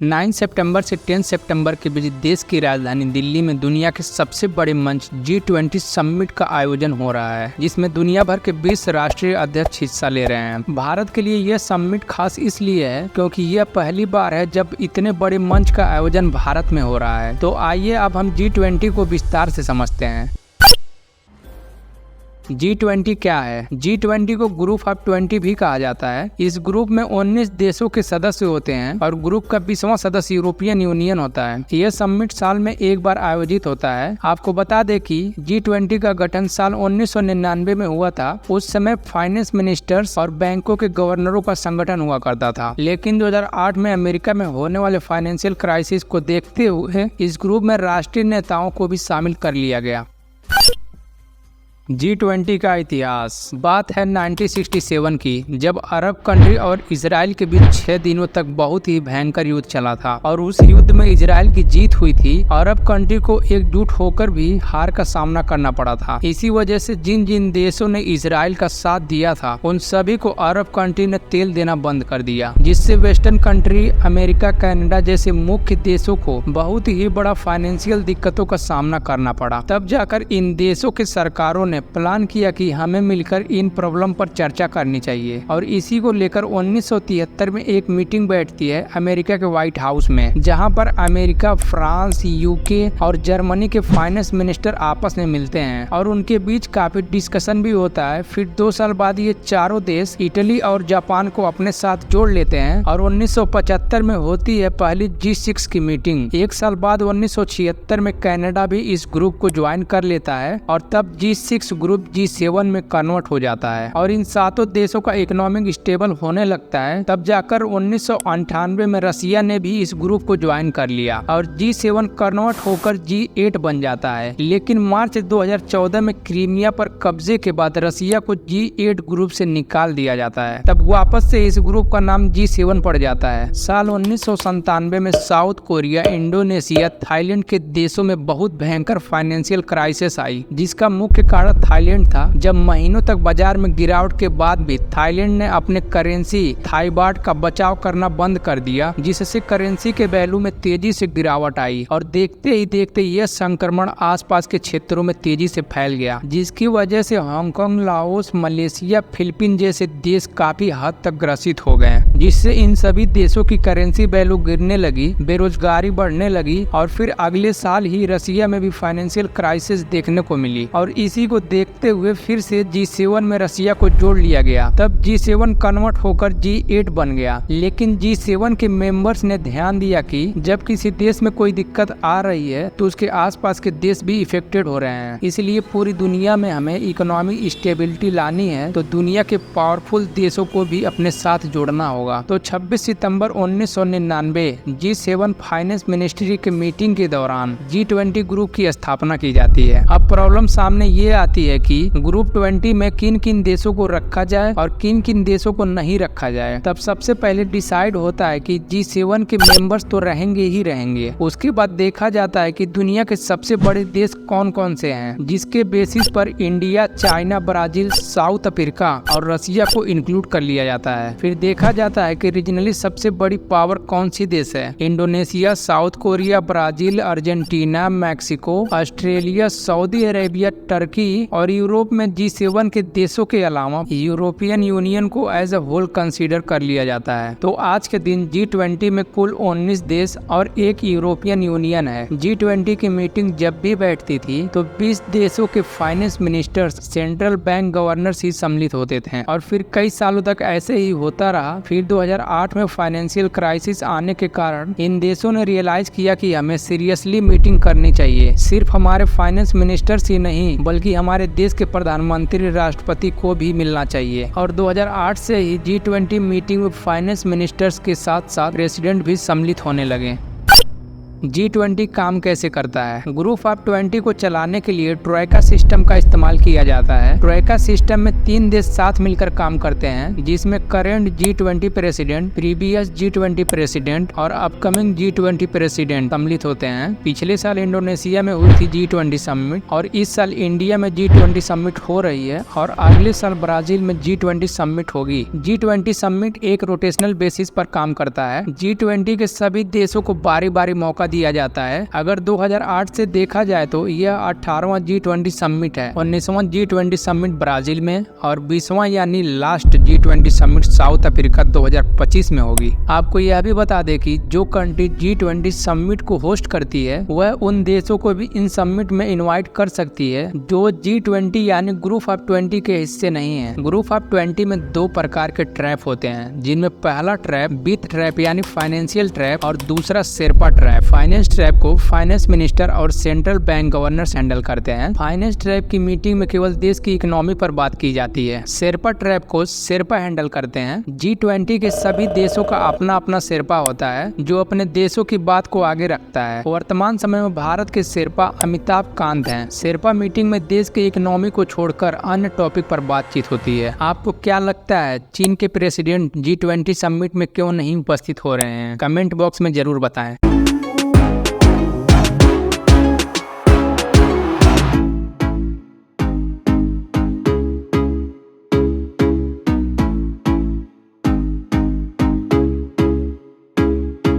9 सितंबर से 10 सितंबर के बीच देश की राजधानी दिल्ली में दुनिया के सबसे बड़े मंच G20 समिट का आयोजन हो रहा है, जिसमें दुनिया भर के 20 राष्ट्रीय अध्यक्ष हिस्सा ले रहे हैं। भारत के लिए यह समिट खास इसलिए है क्योंकि यह पहली बार है जब इतने बड़े मंच का आयोजन भारत में हो रहा है। तो आइए अब हम G20 को विस्तार से समझते हैं। G20 क्या है? G20 को ग्रुप ऑफ 20 भी कहा जाता है। इस ग्रुप में 19 देशों के सदस्य होते हैं और ग्रुप का 20वां सदस्य यूरोपियन यूनियन होता है। यह समिट साल में एक बार आयोजित होता है। आपको बता दें कि G20 का गठन साल 1999 में हुआ था। उस समय फाइनेंस मिनिस्टर्स और बैंकों के गवर्नरों का संगठन हुआ करता था, लेकिन 2008 में अमेरिका में होने वाले फाइनेंशियल क्राइसिस को देखते हुए इस ग्रुप में राष्ट्रीय नेताओं को भी शामिल कर लिया गया। G20 का इतिहास। बात है 1967 की, जब अरब कंट्री और इजराइल के बीच 6 दिनों तक बहुत ही भयंकर युद्ध चला था और उस युद्ध में इजराइल की जीत हुई थी। अरब कंट्री को एकजुट होकर भी हार का सामना करना पड़ा था। इसी वजह से जिन जिन देशों ने इजराइल का साथ दिया था उन सभी को अरब कंट्री ने तेल देना बंद कर दिया, जिससे वेस्टर्न कंट्री अमेरिका, कनाडा जैसे मुख्य देशों को बहुत ही बड़ा फाइनेंशियल दिक्कतों का सामना करना पड़ा। तब जाकर इन देशों के सरकारों ने प्लान किया कि हमें मिलकर इन प्रॉब्लम पर चर्चा करनी चाहिए, और इसी को लेकर 1973 में एक मीटिंग बैठती है अमेरिका के व्हाइट हाउस में, जहां पर अमेरिका, फ्रांस, यूके और जर्मनी के फाइनेंस मिनिस्टर आपस में मिलते हैं और उनके बीच काफी डिस्कशन भी होता है। फिर 2 साल बाद ये चारों देश इटली और जापान को अपने साथ जोड़ लेते हैं और 1975 में होती है पहली G6 की मीटिंग। 1 साल बाद 1976 में कनाडा भी इस ग्रुप को ज्वाइन कर लेता है और तब G6 ग्रुप G7 में कन्वर्ट हो जाता है और इन 7 देशों का इकोनॉमिक स्टेबल होने लगता है। तब जाकर 1998 में रसिया ने भी इस ग्रुप को ज्वाइन कर लिया और G7 कन्वर्ट होकर G8 बन जाता है। लेकिन मार्च 2014 में क्रीमिया पर कब्जे के बाद रसिया को G8 ग्रुप से निकाल दिया जाता है। तब वापस से इस ग्रुप का नाम G7 पड़ जाता है। साल 1997 में साउथ कोरिया, इंडोनेशिया, थाईलैंड के देशों में बहुत भयंकर फाइनेंशियल क्राइसिस आई, जिसका मुख्य कारण थाईलैंड था। जब महीनों तक बाजार में गिरावट के बाद भी थाईलैंड ने अपने करेंसी थाई बाट का बचाव करना बंद कर दिया, जिससे करेंसी के वैल्यू में तेजी से गिरावट आई और देखते ही देखते यह संक्रमण आसपास के क्षेत्रों में तेजी से फैल गया, जिसकी वजह से हांगकांग, लाओस, मलेशिया, फिलीपीन जैसे देश काफी हद तक ग्रसित हो गए, जिससे इन सभी देशों की करेंसी वैल्यू गिरने लगी, बेरोजगारी बढ़ने लगी और फिर अगले साल ही रसिया में भी फाइनेंशियल क्राइसिस देखने को मिली और इसी को देखते हुए फिर से G7 में रसिया को जोड़ लिया गया। तब G7 कन्वर्ट होकर G8 बन गया। लेकिन G7 के मेंबर्स ने ध्यान दिया कि जब किसी देश में कोई दिक्कत आ रही है तो उसके आसपास के देश भी इफेक्टेड हो रहे हैं, इसलिए पूरी दुनिया में हमें इकोनॉमिक स्टेबिलिटी लानी है तो दुनिया के पावरफुल देशों को भी अपने साथ जोड़ना होगा। तो 26 सितंबर 1999 G7 फाइनेंस मिनिस्ट्री के मीटिंग के दौरान G20 ग्रुप की स्थापना की जाती है। अब प्रॉब्लम सामने ये आती है कि ग्रुप 20 में किन किन देशों को रखा जाए और किन किन देशों को नहीं रखा जाए। तब सबसे पहले डिसाइड होता है कि G7 के मेंबर्स तो रहेंगे ही रहेंगे। उसके बाद देखा जाता है कि दुनिया के सबसे बड़े देश कौन कौन से हैं, जिसके बेसिस पर India, China, Brazil, south Africa और रसिया को इंक्लूड कर लिया जाता है। फिर देखा जाता है कि रीजनली सबसे बड़ी पावर कौन सी देश है। Indonesia, south Korea, Brazil, Argentina, Mexico, Australia, Saudi Arabia, Turkey और यूरोप में G7 के देशों के अलावा यूरोपियन यूनियन को एज अ होल कंसीडर कर लिया जाता है। तो आज के दिन G20 में कुल 19 देश और एक यूरोपियन यूनियन है। G20 की मीटिंग जब भी बैठती थी तो 20 देशों के finance ministers, central bank governors ही सम्मिलित होते थे और फिर कई सालों तक ऐसे ही होता रहा। फिर 2008 में फाइनेंशियल क्राइसिस आने के कारण इन देशों ने रियलाइज किया कि हमें सीरियसली मीटिंग करनी चाहिए। सिर्फ हमारे फाइनेंस मिनिस्टर्स ही नहीं बल्कि हमारे देश के प्रधानमंत्री, राष्ट्रपति को भी मिलना चाहिए। और 2008 से ही G20 मीटिंग में फाइनेंस मिनिस्टर्स के साथ साथ प्रेसिडेंट भी सम्मिलित होने लगे। G20 काम कैसे करता है? ग्रुप ऑफ 20 को चलाने के लिए ट्रोइका सिस्टम का इस्तेमाल किया जाता है। ट्रोइका सिस्टम में 3 देश साथ मिलकर काम करते हैं, जिसमें current G20 president, previous G20 president और अपकमिंग G20 प्रेसिडेंट सम्मिलित होते हैं। पिछले साल इंडोनेशिया में हुई थी G20 समिट और इस साल इंडिया में G20 समिट हो रही है और अगले साल ब्राजील में G20 समिट होगी। G20 समिट एक रोटेशनल बेसिस पर काम करता है। G20 के सभी देशों को बारी बारी मौका दिया जाता है। अगर 2008 से देखा जाए तो यह 18वां G20 समिट है। 19वां G20 समिट ब्राजील में और 20वां यानी last G20 summit south Africa 2025 में होगी। आपको यह भी बता दें कि जो कंट्री G20 समिट को होस्ट करती है वह उन देशों को भी इन समिट में इनवाइट कर सकती है जो G20 यानी ग्रुप ऑफ 20 के हिस्से नहीं है। ग्रुप ऑफ 20 में 2 प्रकार के ट्रैप होते हैं, जिनमें पहला ट्रैप वित्त ट्रैप यानी फाइनेंशियल ट्रैप और दूसरा शेरपा ट्रैप। फाइनेंस ट्रैप को फाइनेंस मिनिस्टर और सेंट्रल बैंक गवर्नर्स हैंडल करते हैं। फाइनेंस ट्रैप की मीटिंग में केवल देश की इकोनॉमी पर बात की जाती है। शेरपा ट्रैप को शेरपा हैंडल करते हैं। G20 के सभी देशों का अपना अपना शेरपा होता है जो अपने देशों की बात को आगे रखता है। वर्तमान समय में भारत के शेरपा अमिताभ कांत हैं। शेरपा मीटिंग में देश के इकोनॉमी को छोड़कर अन्य टॉपिक पर बातचीत होती है। आपको क्या लगता है चीन के प्रेसिडेंट G20 समिट में क्यों नहीं उपस्थित हो रहे हैं? कमेंट बॉक्स में जरूर बताएं।